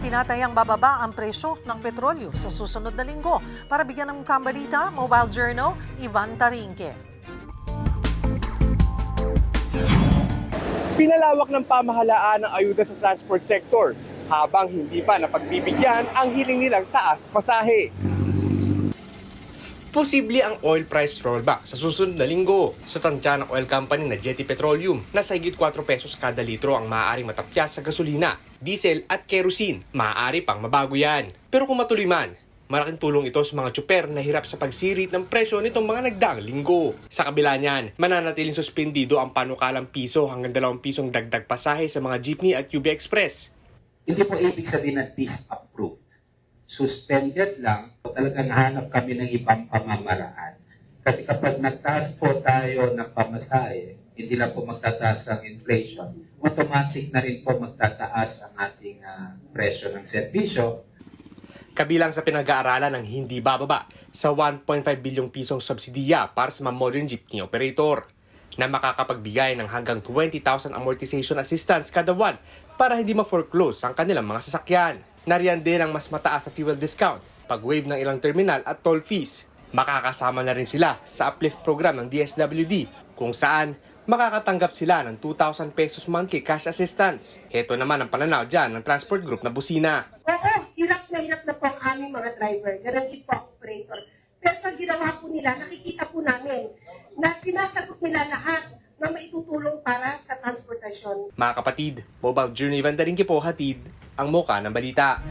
tinatayang bababa ang presyo ng petrolyo sa susunod na linggo. Para bigyan ng kambalita, Mobile Journal, Ivan Tarinque. Pinalawak ng pamahalaan ang ayuda sa transport sector habang hindi pa napagbibigyan ang hiling nilang taas pasahe. Posible ang oil price rollback sa susunod na linggo. Sa tansya ng oil company na Jetty Petroleum, nasa higit 4 pesos kada litro ang maaaring matapyas sa gasolina, diesel at kerosene. Maaari pang mabago yan. Pero kung matuloy man, malaking tulong ito sa mga tsuper na hirap sa pagsirit ng presyo nitong mga nagdaang linggo. Sa kabila niyan, mananatiling suspendido ang panukalang piso hanggang 2 pisong dagdag pasahe sa mga jeepney at UB Express. Hindi po ibig sabihin na disapproved. Suspended lang, talagang hanap kami ng ibang pamamaraan. Kasi kapag nagtaas po tayo ng pamasahe, hindi lang po magtataas ang inflation, automatic na rin po magtataas ang ating presyo ng serbisyo. Kabilang sa pinag-aaralan ng hindi bababa sa 1.5 bilyong pisong subsidiya para sa mga modern jeepney operator na makakapagbigay ng hanggang 20,000 amortization assistance kada buwan para hindi ma-foreclose ang kanilang mga sasakyan. Nariyan din ang mas mataas sa fuel discount, pag-waive ng ilang terminal at toll fees. Makakasama na rin sila sa uplift program ng DSWD kung saan makakatanggap sila ng 2,000 pesos monthly cash assistance. Ito naman ang pananaw dyan ng transport group na Busina. Oo, hirap na po ang aming mga driver, ganun din po ang operator. Pero sa ginawa po nila, nakikita po namin na sinasagot nila lahat na maitutulong para sa transportasyon. Mga kapatid, Mobile Journey Ivan Tarinque po, hatid ang muka ng balita.